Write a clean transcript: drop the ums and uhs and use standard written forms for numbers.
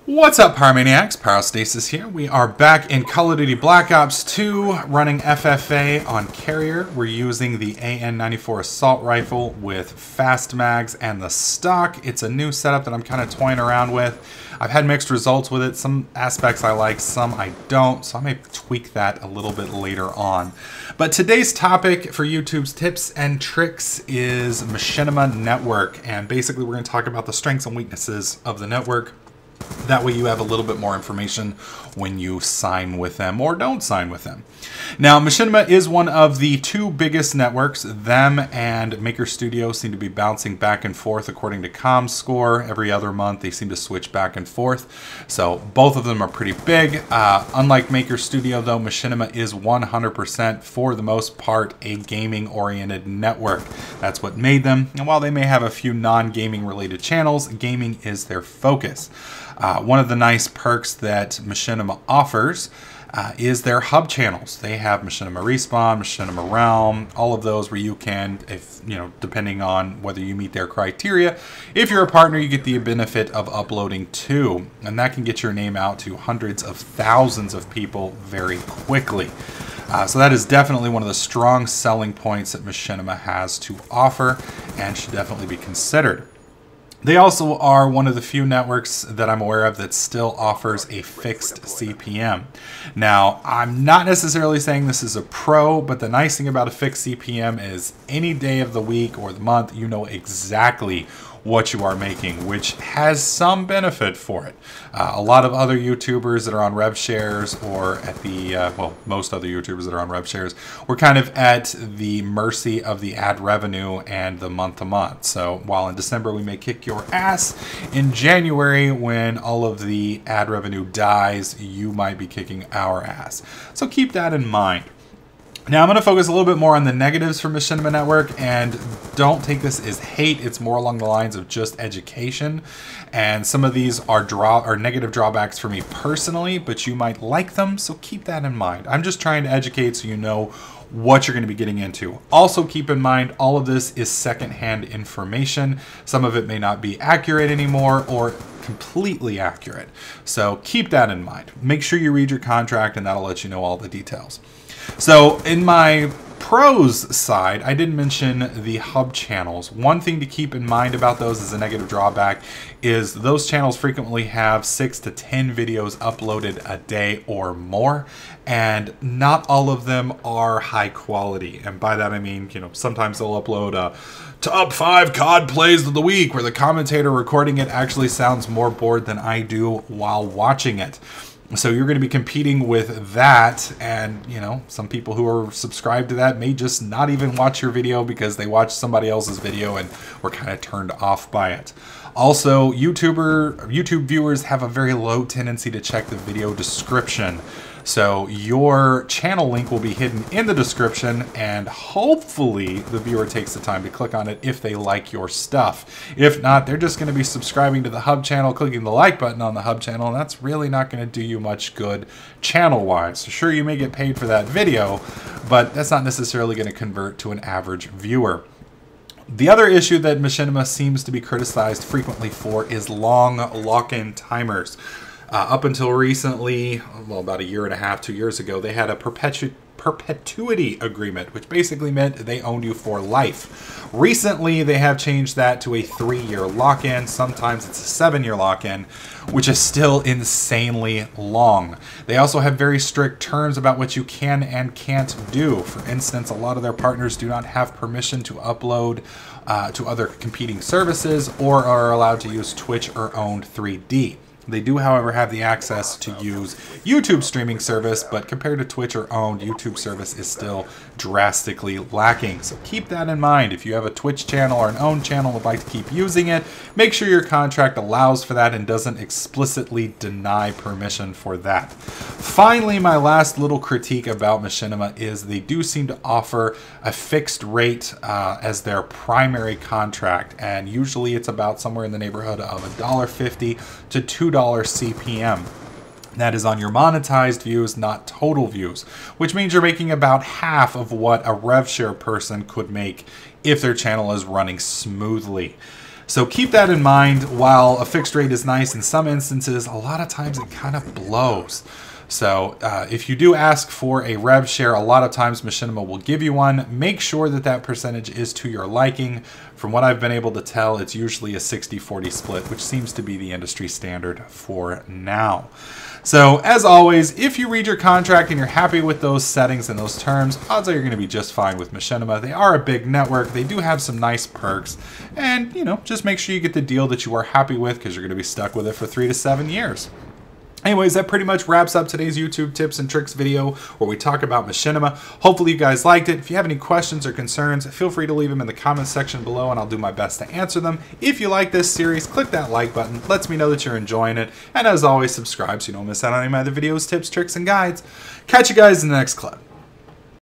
What's up, Pyromaniacs? Pyrostasis here. We are back in Call of Duty Black Ops 2, running FFA on Carrier. We're using the AN-94 assault rifle with fast mags and the stock. It's a new setup that I'm kind of toying around with. I've had mixed results with it. Some aspects I like, some I don't, so I may tweak that a little bit later on. But today's topic for YouTube's tips and tricks is Machinima Network, and basically we're going to talk about the strengths and weaknesses of the network. That way you have a little bit more information when you sign with them or don't sign with them. Now, Machinima is one of the two biggest networks. Them and Maker Studio seem to be bouncing back and forth according to ComScore. Every other month, they seem to switch back and forth. So both of them are pretty big. Unlike Maker Studio, though, Machinima is 100% for the most part a gaming-oriented network. That's what made them. And while they may have a few non-gaming related channels, gaming is their focus. One of the nice perks that Machinima offers is their hub channels. They have Machinima Respawn, Machinima Realm, all of those where you can, if depending on whether you meet their criteria, if you're a partner, you get the benefit of uploading to, and that can get your name out to hundreds of thousands of people very quickly. So that is definitely one of the strong selling points that Machinima has to offer and should definitely be considered. They also are one of the few networks that I'm aware of that still offers a fixed CPM. Now, I'm not necessarily saying this is a pro, but the nice thing about a fixed CPM is any day of the week or the month, you know exactly what you are making, which has some benefit for it. A lot of other YouTubers that are on rev shares or at the, well, most other YouTubers that are on rev shares, we're kind of at the mercy of the ad revenue and the month to month. So while in December we may kick your ass, in January when all of the ad revenue dies, you might be kicking our ass. So keep that in mind. Now I'm going to focus a little bit more on the negatives for Machinima Network, and don't take this as hate. It's more along the lines of just education. And some of these are negative drawbacks for me personally, but you might like them, so keep that in mind. I'm just trying to educate so you know what you're going to be getting into. Also keep in mind, all of this is secondhand information. Some of it may not be accurate anymore or completely accurate. So keep that in mind. Make sure you read your contract and that'll let you know all the details. So in my pros side, I did mention the hub channels. One thing to keep in mind about those as a negative drawback is those channels frequently have 6 to 10 videos uploaded a day or more, and not all of them are high quality. And by that I mean, sometimes they'll upload a top 5 COD plays of the week where the commentator recording it actually sounds more bored than I do while watching it. So you're going to be competing with that, and some people who are subscribed to that may just not even watch your video because they watched somebody else's video and were kind of turned off by it. Also, YouTube viewers have a very low tendency to check the video description. So your channel link will be hidden in the description, and hopefully the viewer takes the time to click on it if they like your stuff. If not, they're just going to be subscribing to the hub channel, clicking the like button on the hub channel, and that's really not going to do you much good channel-wise. So sure, you may get paid for that video, but that's not necessarily going to convert to an average viewer. The other issue that Machinima seems to be criticized frequently for is long lock-in timers. Up until recently, well, about a year and a half, 2 years ago, they had a perpetuity agreement, which basically meant they owned you for life. Recently, they have changed that to a 3-year lock-in. Sometimes it's a 7-year lock-in, which is still insanely long. They also have very strict terms about what you can and can't do. For instance, a lot of their partners do not have permission to upload to other competing services or are allowed to use Twitch or owned 3D. They do, however, have the access to use YouTube streaming service, but compared to Twitch or owned, YouTube service is still drastically lacking. So keep that in mind. If you have a Twitch channel or an owned channel and would like to keep using it, make sure your contract allows for that and doesn't explicitly deny permission for that. Finally, my last little critique about Machinima is they do seem to offer a fixed rate as their primary contract, and usually it's about somewhere in the neighborhood of $1.50 to $2 CPM. That is on your monetized views, not total views, which means you're making about half of what a rev share person could make if their channel is running smoothly. So keep that in mind. While a fixed rate is nice in some instances, a lot of times it kind of blows. So if you do ask for a rev share, a lot of times Machinima will give you one. Make sure that that percentage is to your liking. From what I've been able to tell, it's usually a 60-40 split, which seems to be the industry standard for now. So as always, if you read your contract and you're happy with those settings and those terms, odds are you're going to be just fine with Machinima. They are a big network. They do have some nice perks. And, you know, just make sure you get the deal that you are happy with, because you're going to be stuck with it for 3 to 7 years. Anyways, that pretty much wraps up today's YouTube tips and tricks video where we talk about Machinima. Hopefully you guys liked it. If you have any questions or concerns, feel free to leave them in the comments section below and I'll do my best to answer them. If you like this series, click that like button. Lets me know that you're enjoying it. And as always, subscribe so you don't miss out on any of my other videos, tips, tricks, and guides. Catch you guys in the next clip.